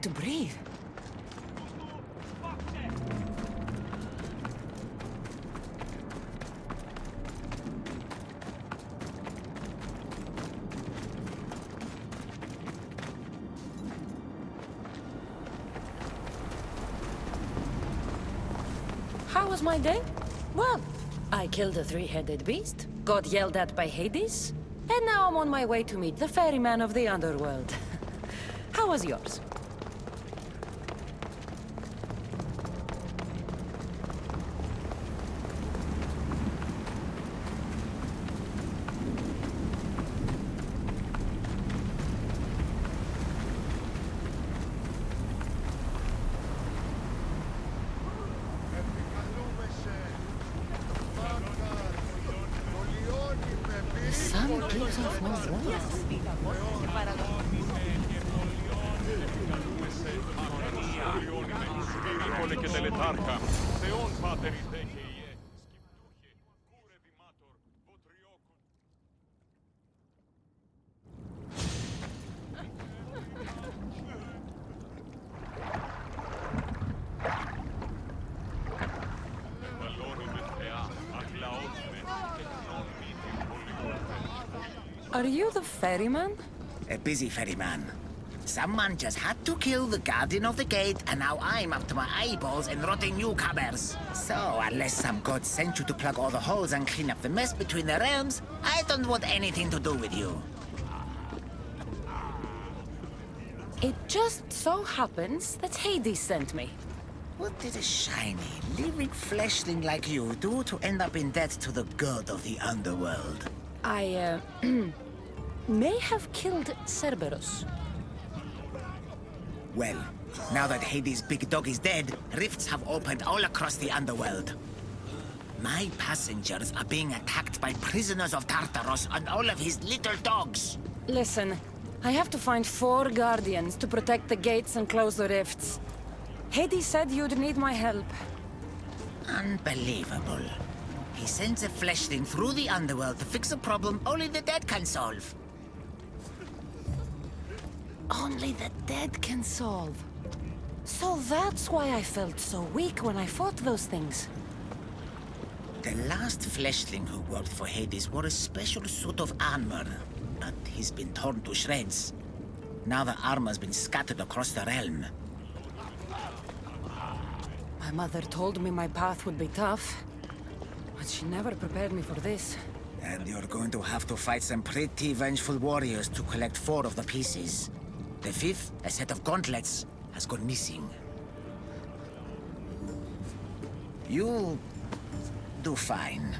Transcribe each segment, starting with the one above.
to breathe. How was my day? Well, I killed a three-headed beast, got yelled at by Hades, and now I'm on my way to meet the ferryman of the underworld. How was yours? The sun gives off no warmth. Are you the ferryman? A busy ferryman. Someone just had to kill the guardian of the gate, and now I'm up to my eyeballs in rotting newcomers. So, unless some god sent you to plug all the holes and clean up the mess between the realms, I don't want anything to do with you. It just so happens that Hades sent me. What did a shiny, living fleshling like you do to end up in debt to the god of the underworld? I, may have killed Cerberus. Well, now that Hades' big dog is dead, rifts have opened all across the underworld. My passengers are being attacked by prisoners of Tartaros and all of his little dogs. Listen, I have to find 4 guardians to protect the gates and close the rifts. Hades said you'd need my help. Unbelievable. He sends a fleshling through the underworld to fix a problem only the dead can solve. Only the dead can solve. So that's why I felt so weak when I fought those things. The last fleshling who worked for Hades wore a special suit of armor, but he's been torn to shreds. Now the armor's been scattered across the realm. My mother told me my path would be tough, but she never prepared me for this. And you're going to have to fight some pretty vengeful warriors to collect 4 of the pieces. The 5th, a set of gauntlets, has gone missing. You'll do fine.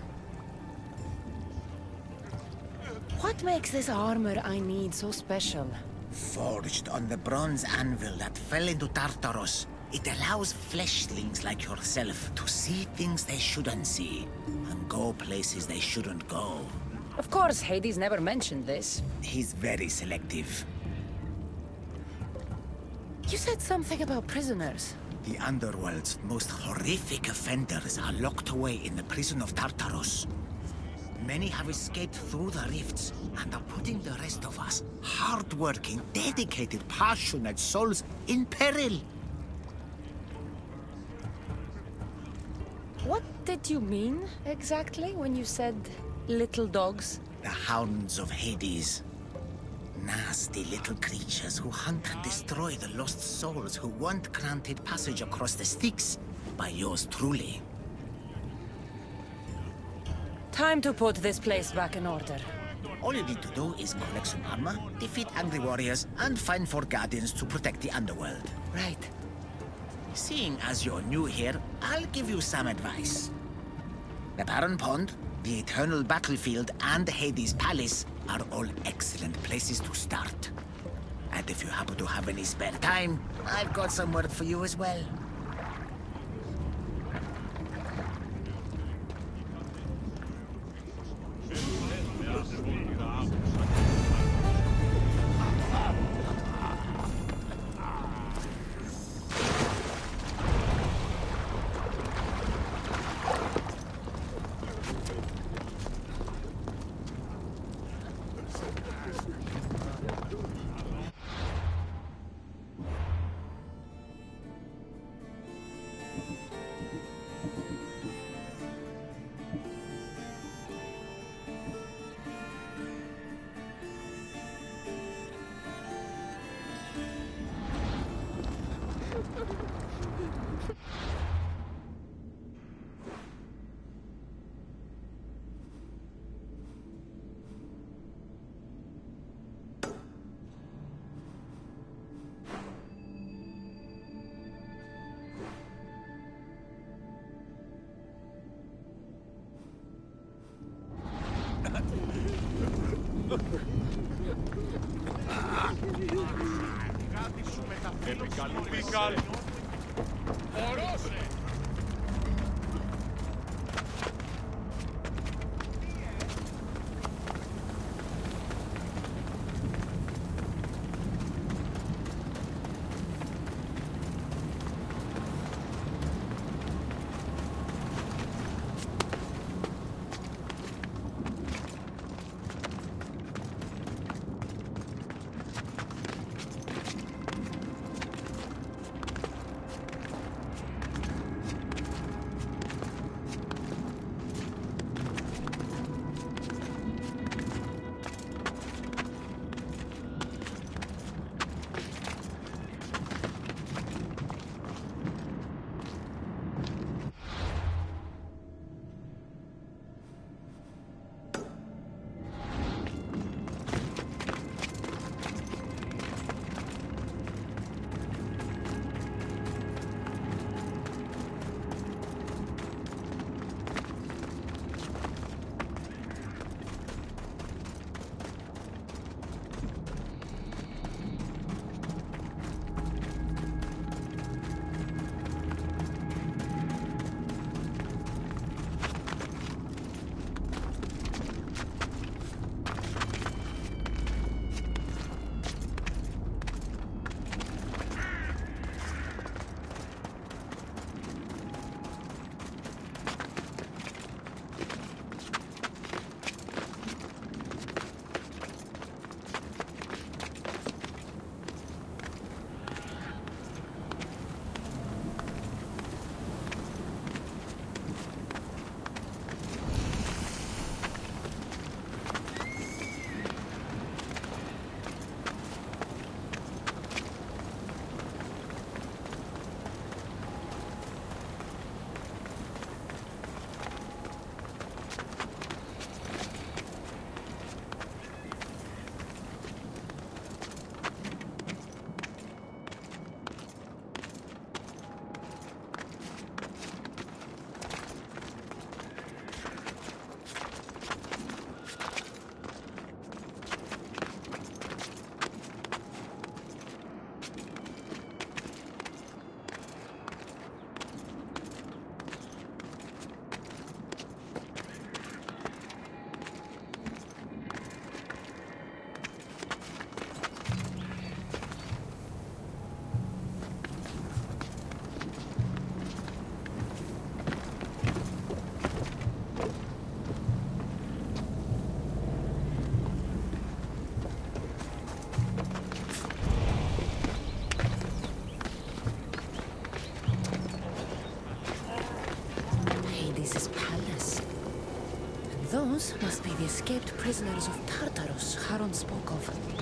What makes this armor I need so special? Forged on the bronze anvil that fell into Tartaros, it allows fleshlings like yourself to see things they shouldn't see, and go places they shouldn't go. Of course, Hades never mentioned this. He's very selective. You said something about prisoners. The underworld's most horrific offenders are locked away in the prison of Tartaros. Many have escaped through the rifts and are putting the rest of us, hard-working, dedicated, passionate souls, in peril. What did you mean, exactly, when you said little dogs? The hounds of Hades. Nasty little creatures who hunt and destroy the lost souls who weren't granted passage across the Styx by yours truly. Time to put this place back in order. All you need to do is collect some armor, defeat angry warriors, and find 4 guardians to protect the underworld. Right. Seeing as you're new here, I'll give you some advice. The Barren Pond, the Eternal Battlefield, and Hades Palace are all excellent places to start. And if you happen to have any spare time, I've got some work for you as well. Those must be the escaped prisoners of Tartarus Charon spoke of.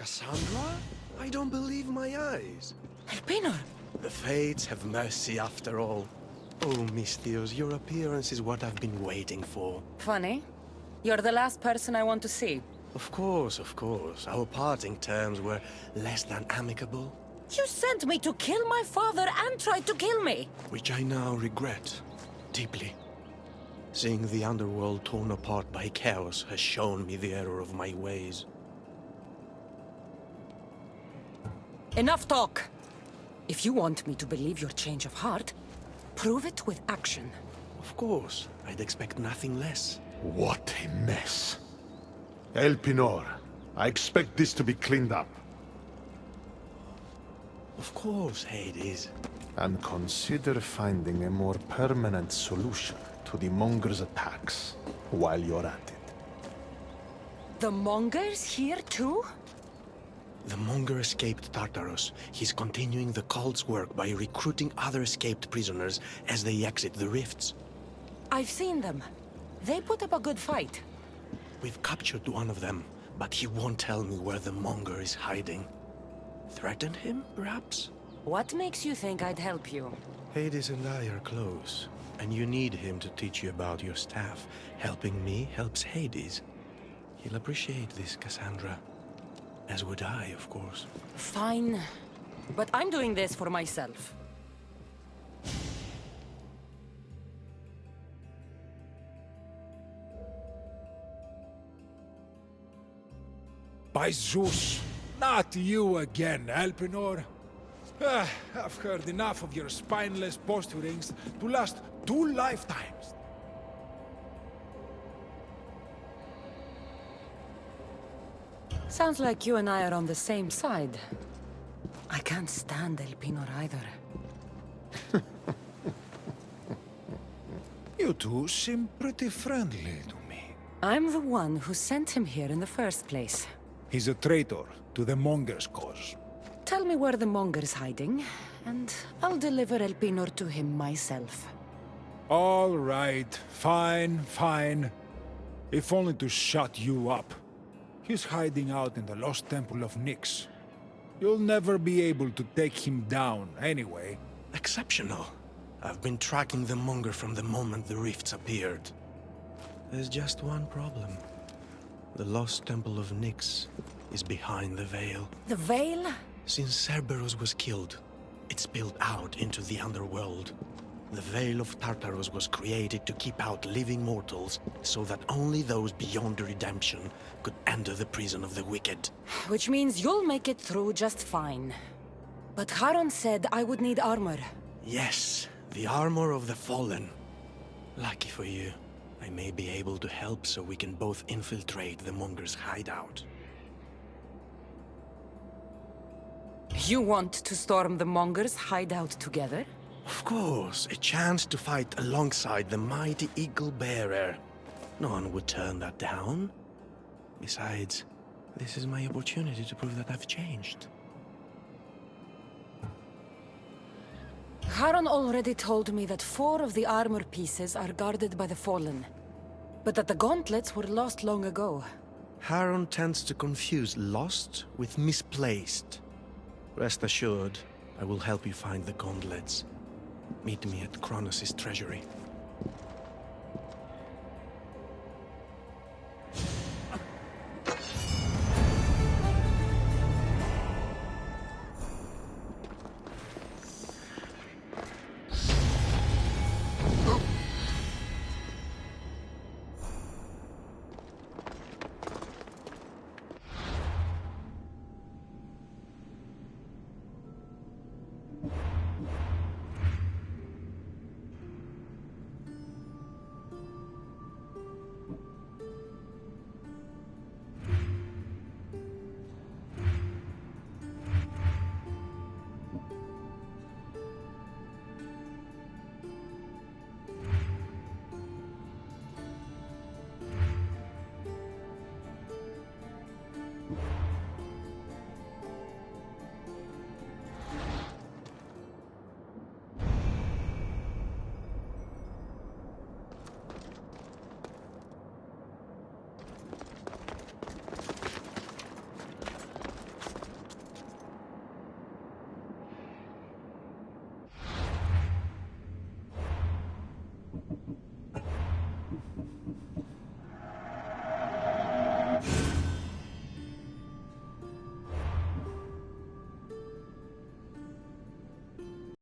Kassandra? I don't believe my eyes. Elpenor! The fates have mercy after all. Oh, Miss Theos, your appearance is what I've been waiting for. Funny. You're the last person I want to see. Of course, of course. Our parting terms were less than amicable. You sent me to kill my father and tried to kill me! Which I now regret. Deeply. Seeing the underworld torn apart by chaos has shown me the error of my ways. Enough talk! If you want me to believe your change of heart, prove it with action. Of course. I'd expect nothing less. What a mess. Elpenor, I expect this to be cleaned up. Of course, Hades. And consider finding a more permanent solution to the Monger's attacks while you're at it. The Mongers here too? The Monger escaped Tartarus. He's continuing the cult's work by recruiting other escaped prisoners as they exit the rifts. I've seen them. They put up a good fight. We've captured one of them, but he won't tell me where the Monger is hiding. Threaten him, perhaps? What makes you think I'd help you? Hades and I are close, and you need him to teach you about your staff. Helping me helps Hades. He'll appreciate this, Kassandra. As would I, of course. Fine. But I'm doing this for myself. By Zeus, not you again, Elpenor. I've heard enough of your spineless posturings to last 2 lifetimes. Sounds like you and I are on the same side. I can't stand Elpenor either. You two seem pretty friendly to me. I'm the one who sent him here in the first place. He's a traitor to the Monger's cause. Tell me where the Monger's hiding, and I'll deliver Elpenor to him myself. All right, fine. If only to shut you up. He's hiding out in the lost temple of Nyx. You'll never be able to take him down, anyway. Exceptional. I've been tracking the Monger from the moment the rifts appeared. There's just one problem. The lost temple of Nyx is behind the Veil. The Veil? Since Cerberus was killed, it spilled out into the underworld. The Veil of Tartarus was created to keep out living mortals, so that only those beyond redemption could enter the prison of the wicked. Which means you'll make it through just fine. But Charon said I would need armor. Yes, the armor of the fallen. Lucky for you, I may be able to help so we can both infiltrate the Monger's hideout. You want to storm the Monger's hideout together? Of course, a chance to fight alongside the mighty Eagle Bearer. No one would turn that down. Besides, this is my opportunity to prove that I've changed. Charon already told me that 4 of the armor pieces are guarded by the Fallen, but that the gauntlets were lost long ago. Charon tends to confuse lost with misplaced. Rest assured, I will help you find the gauntlets. Meet me at Kronos' treasury.